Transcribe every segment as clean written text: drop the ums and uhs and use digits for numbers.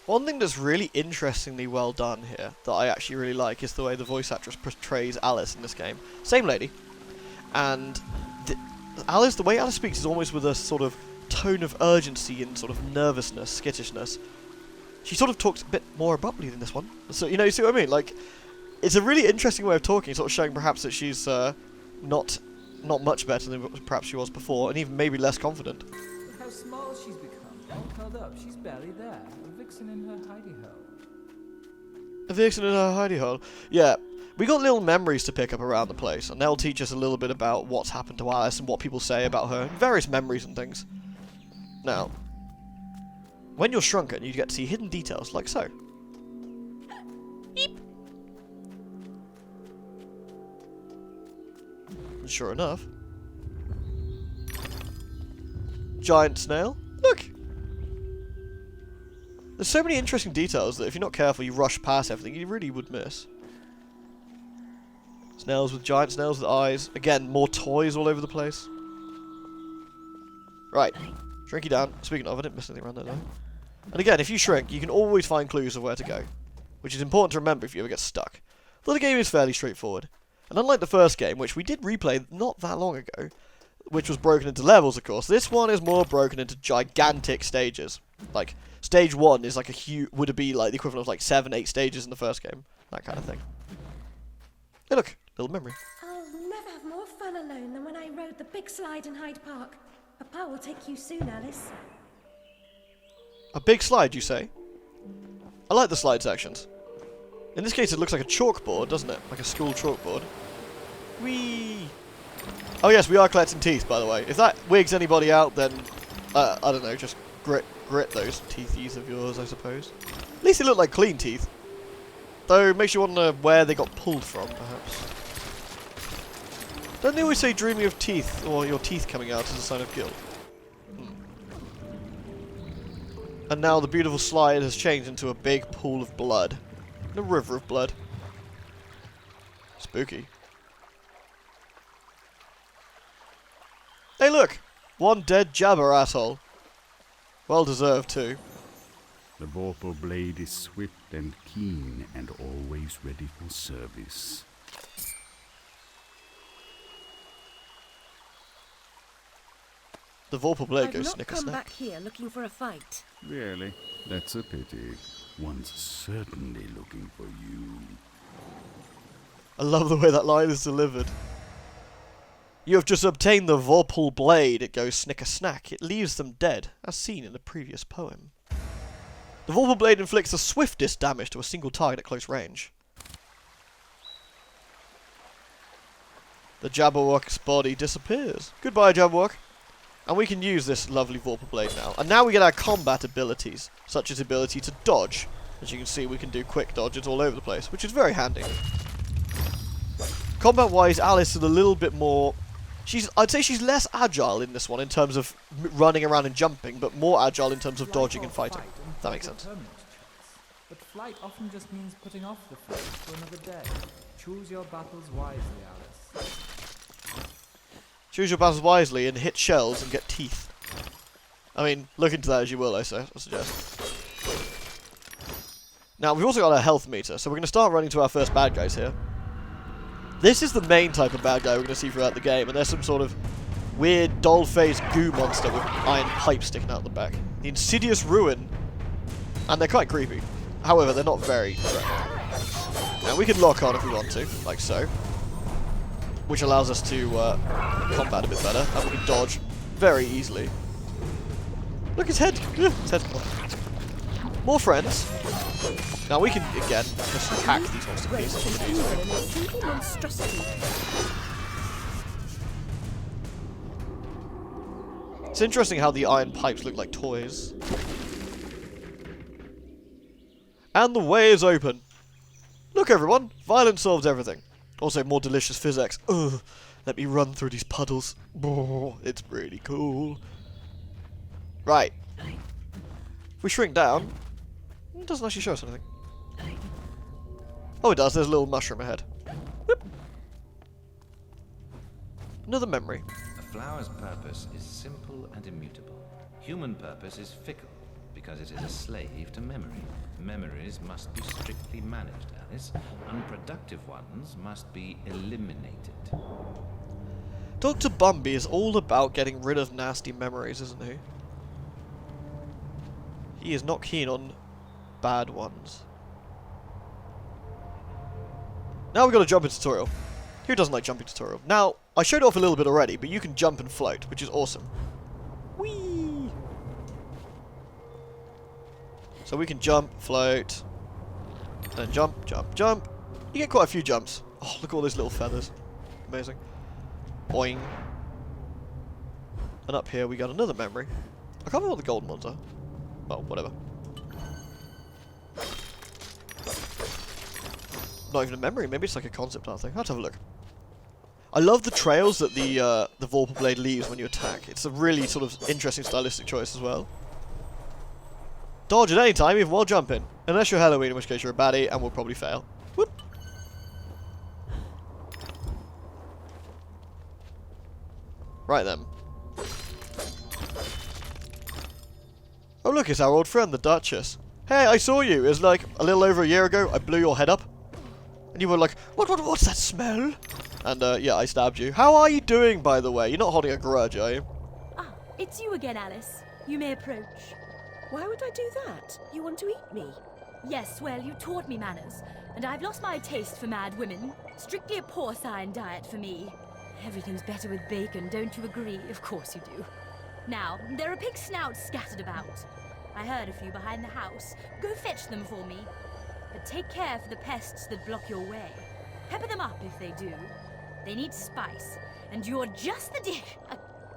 One thing that's really interestingly well done here, that I actually really like, is the way the voice actress portrays Alice in this game. Same lady. And Alice, the way Alice speaks is almost with a sort of tone of urgency and sort of nervousness, skittishness. She sort of talks a bit more abruptly than this one. So, you know, you see what I mean? Like, it's a really interesting way of talking, sort of showing perhaps that she's not much better than perhaps she was before, and even maybe less confident. Look how small she's become. All curled up. She's barely there. A vixen in her hidey hole. A vixen in her hidey hole? Yeah. We got little memories to pick up around the place, and they'll teach us a little bit about what's happened to Alice and what people say about her, and various memories and things. Now, when you're shrunken, you get to see hidden details like so. Beep. And sure enough, giant snail. Look! There's so many interesting details that if you're not careful, you rush past everything, you really would miss. Snails with giant snails with eyes. Again, more toys all over the place. Right. Shrink you down. Speaking of, I didn't miss anything around there though. And again, if you shrink, you can always find clues of where to go, which is important to remember if you ever get stuck. Though the game is fairly straightforward. And unlike the first game, which we did replay not that long ago, which was broken into levels, of course, this one is more broken into gigantic stages. Like, stage 1 is like a huge, would it be like the equivalent of like 7, 8 stages in the first game. That kind of thing. Hey look, little memory. I'll never have more fun alone than when I rode the big slide in Hyde Park. Papa will take you soon, Alice. A big slide, you say? I like the slide sections. In this case, it looks like a chalkboard, doesn't it? Like a school chalkboard. Whee! Oh yes, we are collecting teeth, by the way. If that wigs anybody out, then, I don't know, just grit those teethies of yours, I suppose. At least they look like clean teeth. Though, it makes you wonder where they got pulled from, perhaps. Don't they always say dreaming of teeth, or your teeth coming out is a sign of guilt? And now the beautiful slide has changed into a big pool of blood. A river of blood. Spooky. Hey look! One dead jabber asshole. Well deserved too. The Vorpal blade is swift and keen and always ready for service. The Vorpal blade goes I've not come snicker-snack. back here looking for a fight. Really? That's a pity. One's certainly looking for you. I love the way that line is delivered. You have just obtained the Vorpal blade. It goes snicker-snack. It leaves them dead, as seen in the previous poem. The Vorpal blade inflicts the swiftest damage to a single target at close range. The Jabberwock's body disappears. Goodbye, Jabberwock. And we can use this lovely Vorpal blade now. And now we get our combat abilities, such as the ability to dodge. As you can see, we can do quick dodges all over the place, which is very handy. Combat-wise, Alice is a little bit more... I'd say she's less agile in this one in terms of running around and jumping, but more agile in terms of dodging and fighting. If that makes sense. But flight often just means putting off the fight for another day. Choose your battles wisely, Alice. Choose your battles wisely and hit shells and get teeth. I mean, look into that as you will, I suggest. Now, we've also got our health meter, so we're going to start running to our first bad guys here. This is the main type of bad guy we're going to see throughout the game, and there's some sort of weird doll-faced goo monster with iron pipes sticking out the back. The Insidious Ruin. And they're quite creepy. However, they're not very threatening. Now, we can lock on if we want to, like so. Which allows us to combat a bit better, and we can dodge very easily. Look, his head! His head's gone. More friends. Now we can, again, just hack these monster pieces. It's interesting how the iron pipes look like toys. And the way is open. Look, everyone! Violence solves everything. Also, more delicious physics. Ugh, let me run through these puddles. Oh, it's really cool. Right. If we shrink down, it doesn't actually show us anything. Oh, it does. There's a little mushroom ahead. Whoop. Another memory. A flower's purpose is simple and immutable. Human purpose is fickle, because it is a slave to memory. Memories must be strictly managed, Alice. Unproductive ones must be eliminated. Dr. Bumby is all about getting rid of nasty memories, isn't he? He is not keen on bad ones. Now we've got a jumping tutorial. Who doesn't like jumping tutorial? Now, I showed it off a little bit already, but you can jump and float, which is awesome. Whee! So we can jump, float, then jump, jump, jump. You get quite a few jumps. Oh, look at all those little feathers. Amazing. Boing. And up here we got another memory. I can't remember what the golden ones are. Oh, whatever. Not even a memory, maybe it's like a concept art thing. I'll have to have a look. I love the trails that the Vorpal blade leaves when you attack. It's a really sort of interesting stylistic choice as well. Dodge at any time, even while jumping. Unless you're Halloween, in which case you're a baddie and will probably fail. Whoop. Right then. Oh look, it's our old friend, the Duchess. Hey, I saw you. It was like a little over a year ago. I blew your head up. And you were like, what's that smell? And yeah, I stabbed you. How are you doing, by the way? You're not holding a grudge, are you? Ah, it's you again, Alice. You may approach. Why would I do that? You want to eat me? Yes, well, you taught me manners, and I've lost my taste for mad women. Strictly a porcine diet for me. Everything's better with bacon, don't you agree? Of course you do. Now, there are pig snouts scattered about. I heard a few behind the house. Go fetch them for me. But take care for the pests that block your way. Pepper them up if they do. They need spice, and you're just the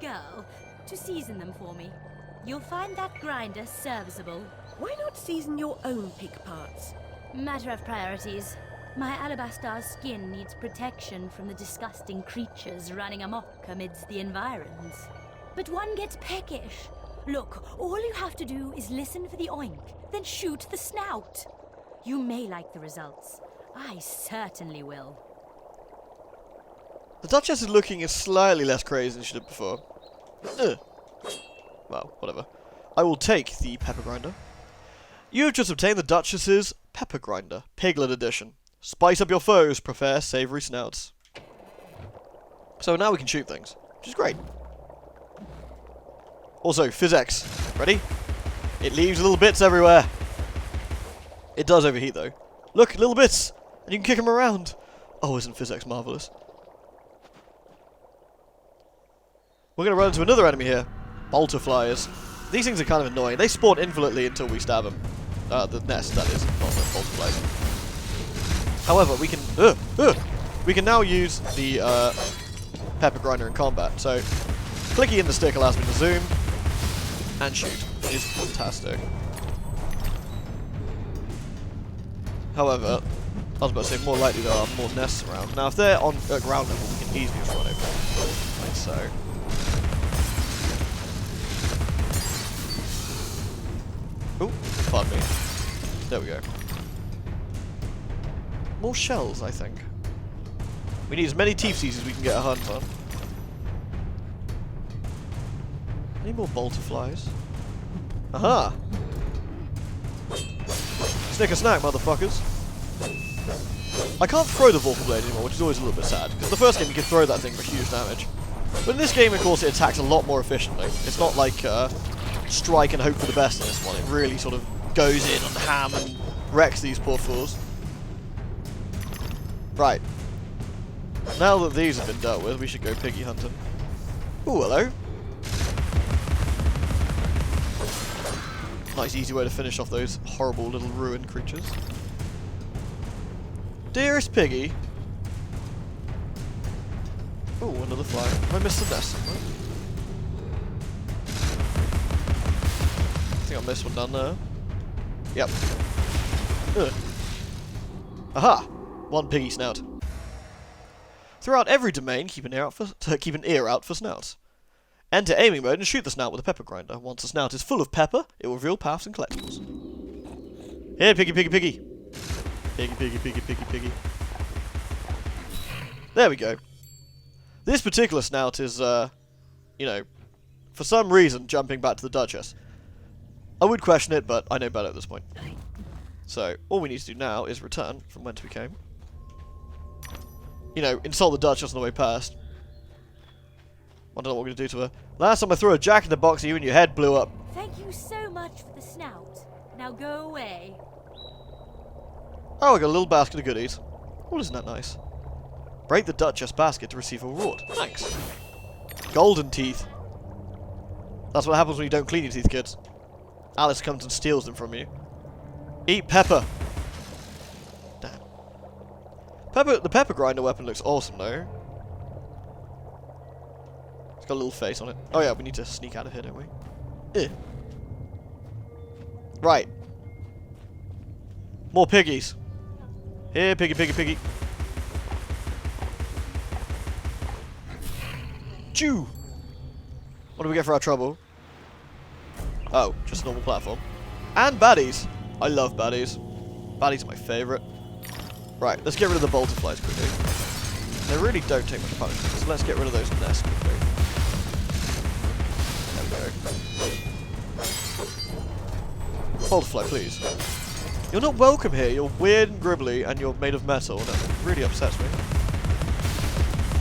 girl to season them for me. You'll find that grinder serviceable. Why not season your own pig parts? Matter of priorities. My alabaster skin needs protection from the disgusting creatures running amok amidst the environs. But one gets peckish. Look, all you have to do is listen for the oink, then shoot the snout. You may like the results. I certainly will. The Duchess is looking slightly less crazy than she did before. Well, whatever. I will take the pepper grinder. You have just obtained the Duchess's pepper grinder, Piglet edition. Spice up your foes, prepare savory snouts. So now we can shoot things, which is great. Also, physics. Ready? It leaves little bits everywhere. It does overheat though. Look, little bits! And you can kick them around. Oh, isn't physics marvellous? We're going to run into another enemy here. Bolterflies. These things are kind of annoying. They spawn infinitely until we stab them. The nest, that is, not the bolterflies. However, we can now use the pepper grinder in combat. So, clicking in the stick allows me to zoom and shoot. It is fantastic. However, I was about to say, more likely there are more nests around. Now, if they're on ground level, we can easily just run over them. Like so. Oh, pardon me. There we go. More shells, I think. We need as many teepsies as we can get a hunt on. Any more bolterflies? Aha! Snicker snack, motherfuckers. I can't throw the Vorpal blade anymore, which is always a little bit sad. Because the first game you could throw that thing for huge damage. But in this game, of course, it attacks a lot more efficiently. It's not like strike and hope for the best in this one. It really sort of goes in on the ham and wrecks these poor fools. Right. Now that these have been dealt with, we should go piggy hunting. Ooh, hello. Nice easy way to finish off those horrible little ruined creatures. Dearest Piggy. Oh, another fly. Have I missed the nest somewhere? I think I missed one down there. Yep. Ugh. Aha! One piggy snout. Throughout every domain, keep an ear out for snouts. Enter aiming mode and shoot the snout with a pepper grinder. Once the snout is full of pepper, it will reveal paths and collectibles. Here, piggy, piggy, piggy. Piggy, piggy, piggy, piggy, piggy. There we go. This particular snout is, you know, for some reason jumping back to the Duchess. I would question it, but I know better at this point. So, all we need to do now is return from whence we came. You know, insult the Duchess on the way past. I don't know what we're going to do to her. Last time I threw a jack in the box at you and your head blew up. Thank you so much for the snout. Now go away. Oh, I got a little basket of goodies. Oh, isn't that nice? Break the Duchess basket to receive a reward. Thanks. Golden teeth. That's what happens when you don't clean your teeth, kids. Alice comes and steals them from you. Eat pepper. Damn. The pepper grinder weapon looks awesome, though. It's got a little face on it. Oh yeah, we need to sneak out of here, don't we? Eh. Right. More piggies. Here, piggy, piggy, piggy. Chew! What do we get for our trouble? Oh, just a normal platform. And baddies! I love baddies. Baddies are my favourite. Right, let's get rid of the butterflies quickly. They really don't take much punishment, so let's get rid of those nests quickly. There we go. Butterfly, please. You're not welcome here. You're weird and gribbly, and you're made of metal, and that really upsets me.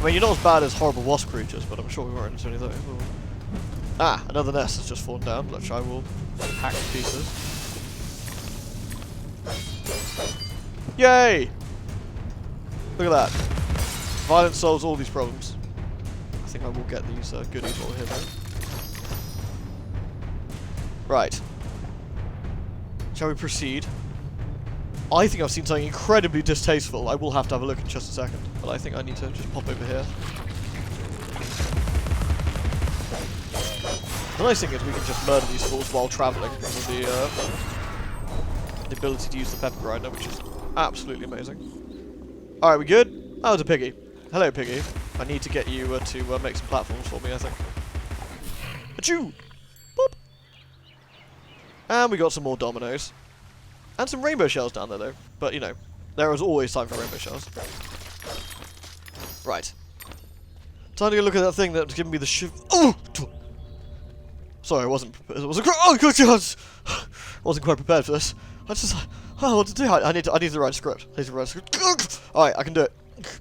I mean, you're not as bad as horrible wasp creatures, but I'm sure we weren't into any of those. Ah, another nest has just fallen down, which I will hack to pieces. Yay! Look at that. Violence solves all these problems. I think I will get these goodies while we're here, though. Right. Shall we proceed? I think I've seen something incredibly distasteful. I will have to have a look in just a second, but I think I need to just pop over here. The nice thing is we can just murder these fools while travelling because of the ability to use the pepper grinder, which is absolutely amazing. Alright, we good? Oh, it's a piggy. Hello, piggy. I need to get you to make some platforms for me, I think. Achoo! Boop! And we got some more dominoes. And some rainbow shells down there, though. But, you know, there is always time for rainbow shells. Right. Time to go look at that thing that's giving me the Oh! Sorry, I wasn't prepared. Oh, good chance! I wasn't quite prepared for this. I just... Oh, what to do? I need to write a script. Alright, I can do it.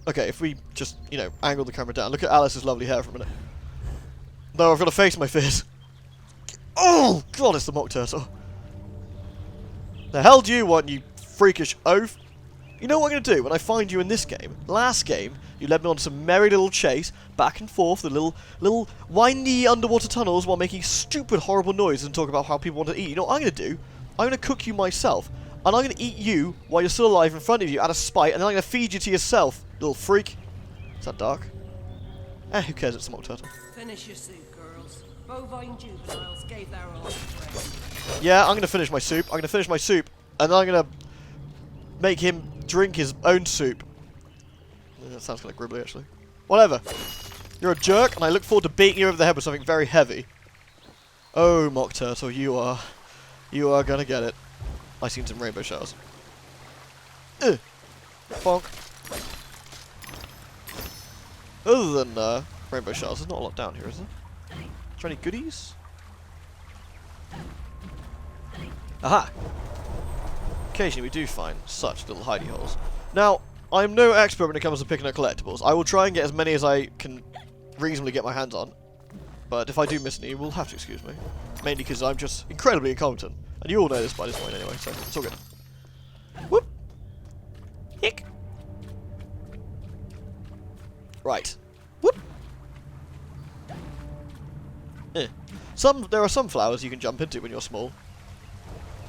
Okay, if we just, you know, angle the camera down. Look at Alice's lovely hair for a minute. No, I've got to face my fears. Oh, God, it's the mock turtle. The hell do you want, you freakish oaf? You know what I'm going to do when I find you in this game? Last game, you led me on some merry little chase, back and forth, the little windy underwater tunnels while making stupid, horrible noises and talking about how people want to eat. You know what I'm going to do? I'm going to cook you myself. And I'm going to eat you while you're still alive in front of you out of spite, and then I'm going to feed you to yourself, little freak. Is that dark? Eh, who cares? It's the mock turtle. Finish your soup, girls. Bovine juveniles gave their all. Yeah, I'm going to finish my soup. I'm going to finish my soup, and then I'm going to make him drink his own soup. That sounds kind of gribbly, actually. Whatever. You're a jerk, and I look forward to beating you over the head with something very heavy. Oh, mock turtle, you are going to get it. I've seen some rainbow shells. Bonk. Other than rainbow shells, there's not a lot down here, is there? Is there any goodies? Aha! Occasionally we do find such little hidey holes. Now, I'm no expert when it comes to picking up collectibles. I will try and get as many as I can reasonably get my hands on. But if I do miss any, you will have to excuse me. Mainly because I'm just incredibly incompetent. And you all know this by this point anyway, so it's all good. Whoop! Hick! Right. Whoop! There are some flowers you can jump into when you're small.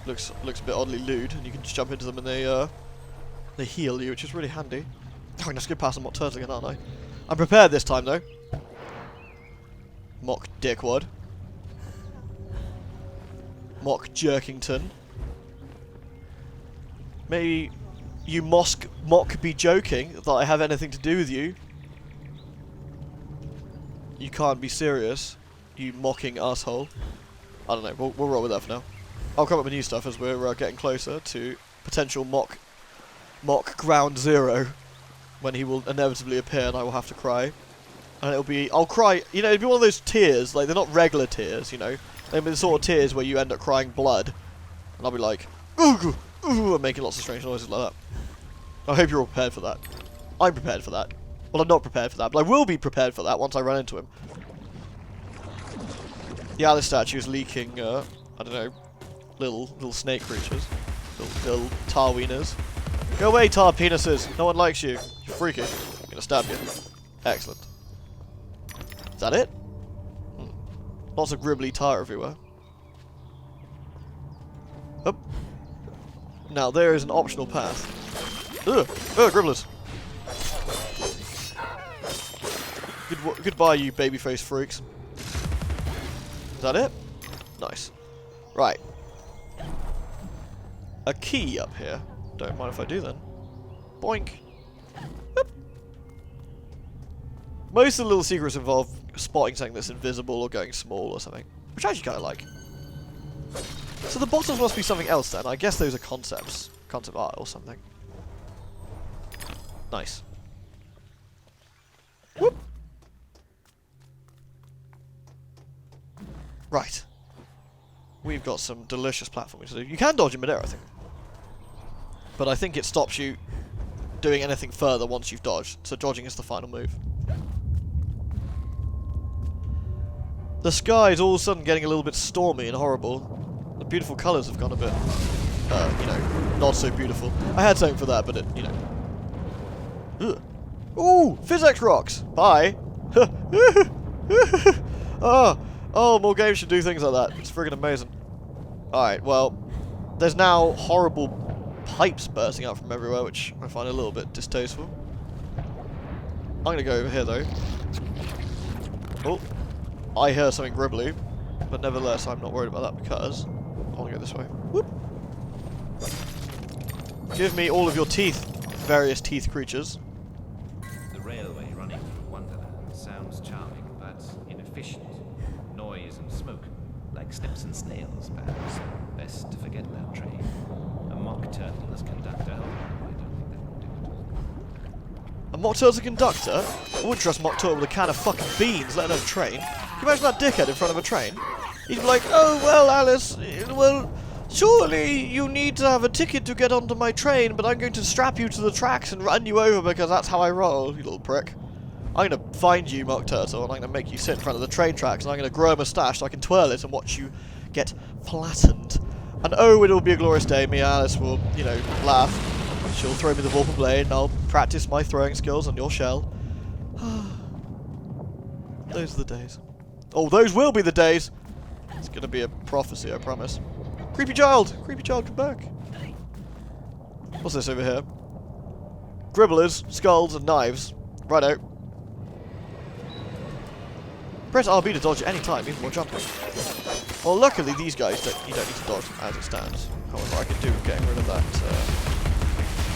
Looks a bit oddly lewd, and you can just jump into them and they heal you, which is really handy. Oh, I'm gonna skip past the mock turtle again, aren't I? I'm prepared this time, though. Mock dickwad. Mock Jerkington. Maybe you mock be joking that I have anything to do with you. You can't be serious, you mocking asshole. I don't know, we'll roll with that for now. I'll come up with new stuff as we're getting closer to potential mock ground zero, when he will inevitably appear and I will have to cry. And I'll cry, you know, it'll be one of those tears, like they're not regular tears, you know. There'll be the sort of tears where you end up crying blood, and I'll be like, ooh, ooh, and making lots of strange noises like that. I hope you're all prepared for that. I'm prepared for that. Well, I'm not prepared for that, but I will be prepared for that once I run into him. The Alice statue is leaking, I don't know, little snake creatures. Little tar wieners. Go away, tar penises! No one likes you. You're freaky. I'm gonna stab you. Excellent. Is that it? Lots of gribbly tar everywhere. Up. Now there is an optional path. Ugh! Ugh, gribblers! Goodbye, you baby-faced freaks. Is that it? Nice. Right. A key up here. Don't mind if I do then. Boink. Boop. Most of the little secrets involve spotting something that's invisible or going small or something, which I actually kind of like. So the bottles must be something else then. I guess those are concepts. Concept art or something. Nice. Whoop. Right. We've got some delicious platforming to do. You can dodge in midair, I think. But I think it stops you doing anything further once you've dodged. So dodging is the final move. The sky is all of a sudden getting a little bit stormy and horrible. The beautiful colours have gone a bit, you know, not so beautiful. I had something for that, but it, you know. Ugh. Ooh, physics rocks. Bye. Oh, more games should do things like that. It's friggin' amazing. Alright, well, there's now horrible pipes bursting out from everywhere, which I find a little bit distasteful. I'm gonna go over here, though. Oh, I hear something gribbly, but nevertheless, I'm not worried about that because I wanna go this way. Whoop. Give me all of your teeth, various teeth creatures. The railway running through Wonderland sounds charming, but inefficient. Noise and smoke, like snips and snails, perhaps. Best to forget that train. A mock turtle as conductor. I don't think that would do it. A mock turtle's a conductor? I wouldn't trust mock turtle with a can of fucking beans, let alone a train. Can you imagine that dickhead in front of a train? He'd be like, oh, well, Alice, well, surely you need to have a ticket to get onto my train, but I'm going to strap you to the tracks and run you over because that's how I roll, you little prick. I'm going to find you, Mock Turtle, and I'm going to make you sit in front of the train tracks, and I'm going to grow a moustache so I can twirl it and watch you get flattened. And oh, it'll be a glorious day. Me and Alice will, you know, laugh. She'll throw me the Vorpal blade, and I'll practice my throwing skills on your shell. Those are the days. Oh, those will be the days! It's going to be a prophecy, I promise. Creepy child! Creepy child, come back! What's this over here? Gribblers, skulls, and knives. Righto. Press RB to dodge at any time, even while jumping. Well, luckily these guys you don't need to dodge as it stands. However, I could do with getting rid of that,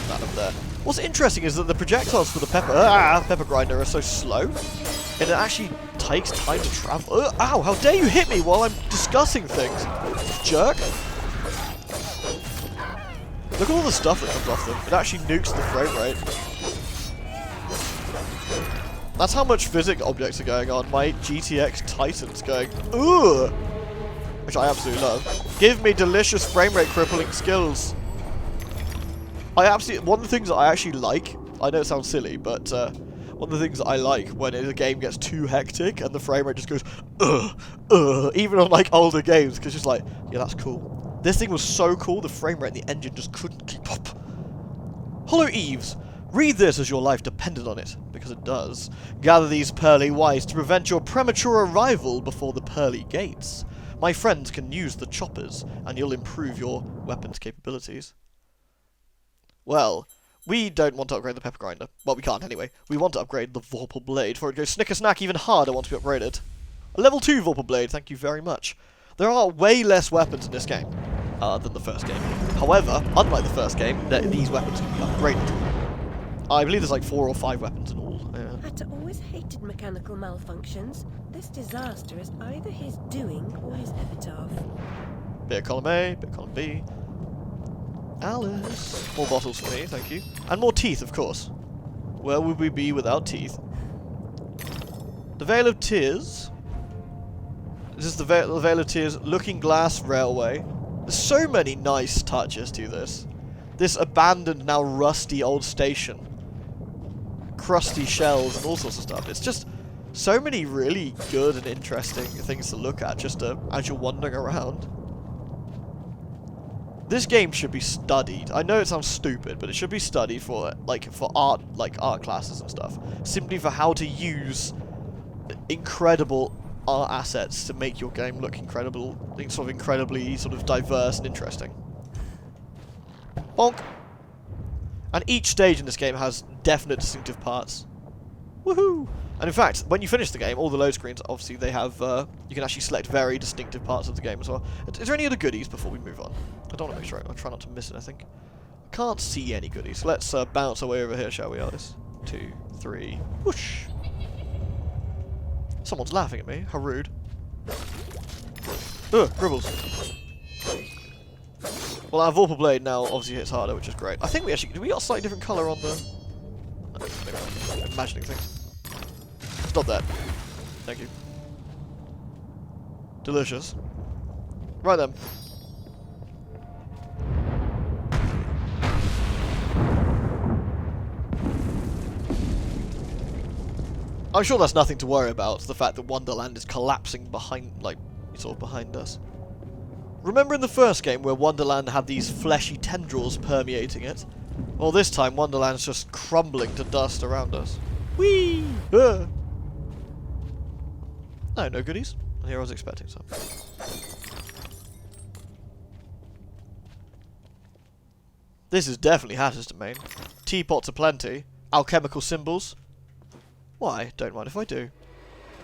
that up there. What's interesting is that the projectiles for the pepper grinder are so slow, and it actually takes time to travel. Ow! How dare you hit me while I'm discussing things, jerk! Look at all the stuff that comes off them. It actually nukes the frame rate. That's how much physics objects are going on. My GTX Titan's going, ugh! Which I absolutely love. Give me delicious frame rate crippling skills. One of the things that I actually like, I know it sounds silly, but one of the things that I like when the game gets too hectic and the frame rate just goes, even on like older games, because it's like, yeah, that's cool. This thing was so cool, the frame rate and the engine just couldn't keep up. Hello, Eves. Read this as your life depended on it, because it does. Gather these pearly whites to prevent your premature arrival before the pearly gates. My friends can use the choppers, and you'll improve your weapons capabilities. Well, we don't want to upgrade the pepper grinder. Well, we can't anyway. We want to upgrade the Vorpal blade, for it goes snicker-snack even harder once we upgrade it. A level 2 Vorpal blade, thank you very much. There are way less weapons in this game than the first game. However, unlike the first game, these weapons can be upgraded. I believe there's like 4 or 5 weapons in all. Yeah. Hatter always hated mechanical malfunctions. This disaster is either his doing or his epitaph. Bit of column A, bit of column B. Alice. More bottles for me, thank you. And more teeth, of course. Where would we be without teeth? The Veil of Tears. This is the Vale of Tears Looking Glass Railway. There's so many nice touches to this. This abandoned, now rusty old station. Crusty shells and all sorts of stuff. It's just so many really good and interesting things to look at just as you're wandering around. This game should be studied. I know it sounds stupid, but it should be studied for art classes and stuff. Simply for how to use incredible art assets to make your game look incredibly diverse and interesting. Bonk! And each stage in this game has definite distinctive parts. Woohoo! And in fact, when you finish the game, all the load screens, obviously, they have, you can actually select very distinctive parts of the game as well. Is there any other goodies before we move on? I don't want to make sure, I'll try not to miss anything. I can't see any goodies. Let's bounce our way over here, shall we, Alice? 2, 3, whoosh! Someone's laughing at me, how rude. Ugh, gribbles. Well, our Vorpal blade now obviously hits harder, which is great. I think did we got a slightly different colour on the... No, maybe I'm imagining things. Stop that. Thank you. Delicious. Right then. I'm sure that's nothing to worry about, the fact that Wonderland is collapsing behind us. Remember in the first game where Wonderland had these fleshy tendrils permeating it? Well, this time Wonderland's just crumbling to dust around us. Whee! No goodies. Here I was expecting some. This is definitely Hatter's domain. Teapots aplenty. Alchemical symbols. Why? Don't mind if I do.